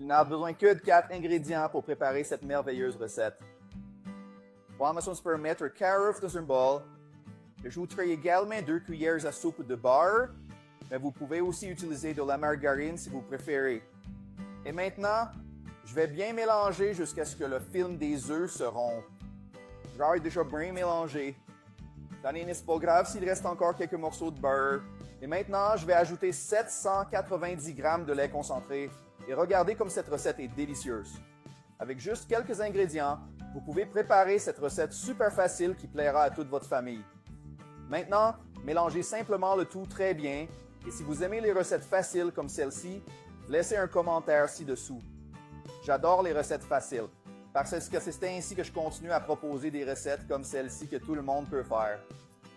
Tu n'as besoin que de 4 ingrédients pour préparer cette merveilleuse recette. Pour mettre un mettre carré dans un bol, j'ajouterai également 2 cuillères à soupe de beurre, mais vous pouvez aussi utiliser de la margarine si vous préférez. Et maintenant, je vais bien mélanger jusqu'à ce que le film des œufs se rompe. Genre déjà bien mélangé. C'est pas grave s'il reste encore quelques morceaux de beurre. Et maintenant, je vais ajouter 790 g de lait concentré. Et regardez comme cette recette est délicieuse. Avec juste quelques ingrédients, vous pouvez préparer cette recette super facile qui plaira à toute votre famille. Maintenant, mélangez simplement le tout très bien. Et si vous aimez les recettes faciles comme celle-ci, laissez un commentaire ci-dessous. J'adore les recettes faciles, parce que c'est ainsi que je continue à proposer des recettes comme celle-ci que tout le monde peut faire.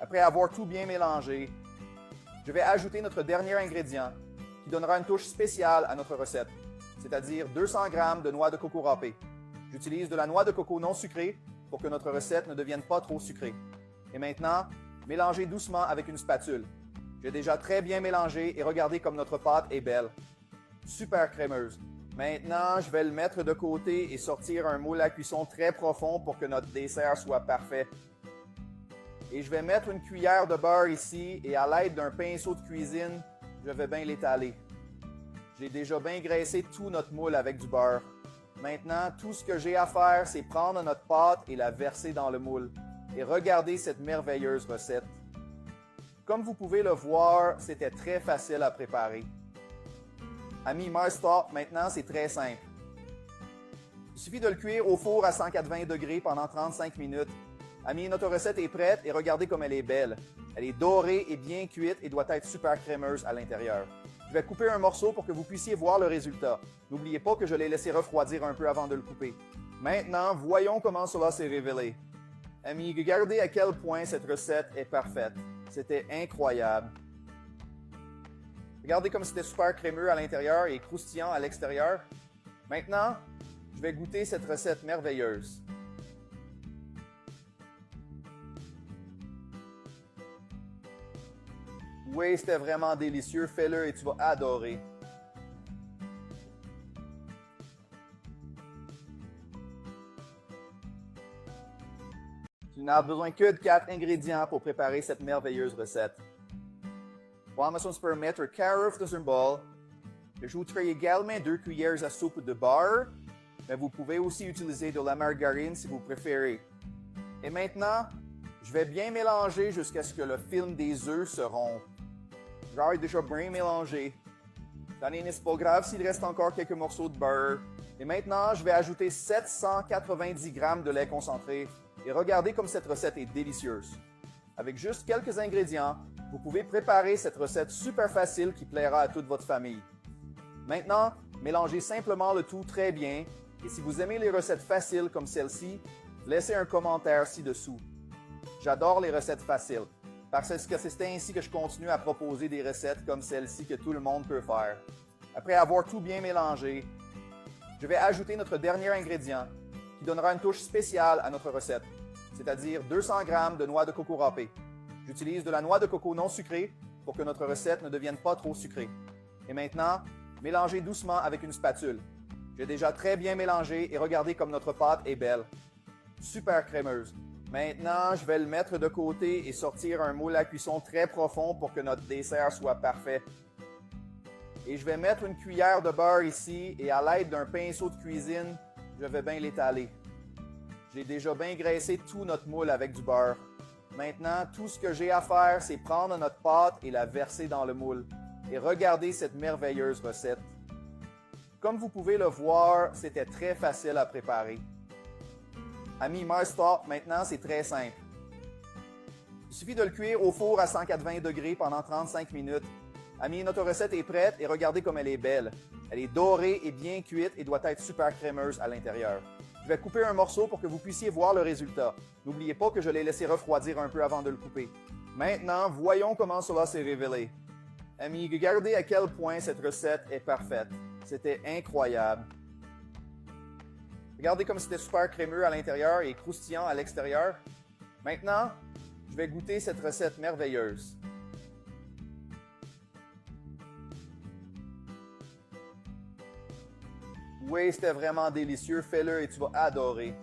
Après avoir tout bien mélangé, je vais ajouter notre dernier ingrédient qui donnera une touche spéciale à notre recette, c'est-à-dire 200 g de noix de coco râpée. J'utilise de la noix de coco non sucrée pour que notre recette ne devienne pas trop sucrée. Et maintenant, mélangez doucement avec une spatule. J'ai déjà très bien mélangé et regardez comme notre pâte est belle. Super crémeuse. Maintenant, je vais le mettre de côté et sortir un moule à cuisson très profond pour que notre dessert soit parfait. Et je vais mettre une cuillère de beurre ici et à l'aide d'un pinceau de cuisine, je vais bien l'étaler. J'ai déjà bien graissé tout notre moule avec du beurre. Maintenant, tout ce que j'ai à faire, c'est prendre notre pâte et la verser dans le moule. Et regardez cette merveilleuse recette. Comme vous pouvez le voir, c'était très facile à préparer. Amis Mars Top, maintenant c'est très simple. Il suffit de le cuire au four à 180 degrés pendant 35 minutes. Amis, notre recette est prête et regardez comme elle est belle. Elle est dorée et bien cuite et doit être super crémeuse à l'intérieur. Je vais couper un morceau pour que vous puissiez voir le résultat. N'oubliez pas que je l'ai laissé refroidir un peu avant de le couper. Maintenant, voyons comment cela s'est révélé. Amis, regardez à quel point cette recette est parfaite. C'était incroyable. Regardez comme c'était super crémeux à l'intérieur et croustillant à l'extérieur. Maintenant, je vais goûter cette recette merveilleuse. Oui, c'était vraiment délicieux. Fais-le et tu vas adorer. Tu n'as besoin que de 4 ingrédients pour préparer cette merveilleuse recette. Pour mettre un mettre carré dans un bol, j'ajouterai également 2 cuillères à soupe de beurre, mais vous pouvez aussi utiliser de la margarine si vous préférez. Et maintenant, je vais bien mélanger jusqu'à ce que le film des œufs se rompe. Genre déjà bien mélangé. C'est pas grave s'il reste encore quelques morceaux de beurre. Et maintenant, je vais ajouter 790 g de lait concentré. Et regardez comme cette recette est délicieuse. Avec juste quelques ingrédients, vous pouvez préparer cette recette super facile qui plaira à toute votre famille. Maintenant, mélangez simplement le tout très bien. Et si vous aimez les recettes faciles comme celle-ci, laissez un commentaire ci-dessous. J'adore les recettes faciles, parce que c'est ainsi que je continue à proposer des recettes comme celle-ci que tout le monde peut faire. Après avoir tout bien mélangé, je vais ajouter notre dernier ingrédient qui donnera une touche spéciale à notre recette, c'est-à-dire 200 g de noix de coco râpée. J'utilise de la noix de coco non sucrée pour que notre recette ne devienne pas trop sucrée. Et maintenant, mélangez doucement avec une spatule. J'ai déjà très bien mélangé et regardez comme notre pâte est belle. Super crémeuse. Maintenant, je vais le mettre de côté et sortir un moule à cuisson très profond pour que notre dessert soit parfait. Et je vais mettre une cuillère de beurre ici et à l'aide d'un pinceau de cuisine, je vais bien l'étaler. J'ai déjà bien graissé tout notre moule avec du beurre. Maintenant, tout ce que j'ai à faire, c'est prendre notre pâte et la verser dans le moule. Et regardez cette merveilleuse recette. Comme vous pouvez le voir, c'était très facile à préparer. Amis Mars Top, maintenant c'est très simple. Il suffit de le cuire au four à 180 degrés pendant 35 minutes. Amis, notre recette est prête et regardez comme elle est belle. Elle est dorée et bien cuite et doit être super crémeuse à l'intérieur. Je vais couper un morceau pour que vous puissiez voir le résultat. N'oubliez pas que je l'ai laissé refroidir un peu avant de le couper. Maintenant, voyons comment cela s'est révélé. Amis, regardez à quel point cette recette est parfaite. C'était incroyable. Regardez comme c'était super crémeux à l'intérieur et croustillant à l'extérieur. Maintenant, je vais goûter cette recette merveilleuse. Oui, c'était vraiment délicieux. Fais-le et tu vas adorer.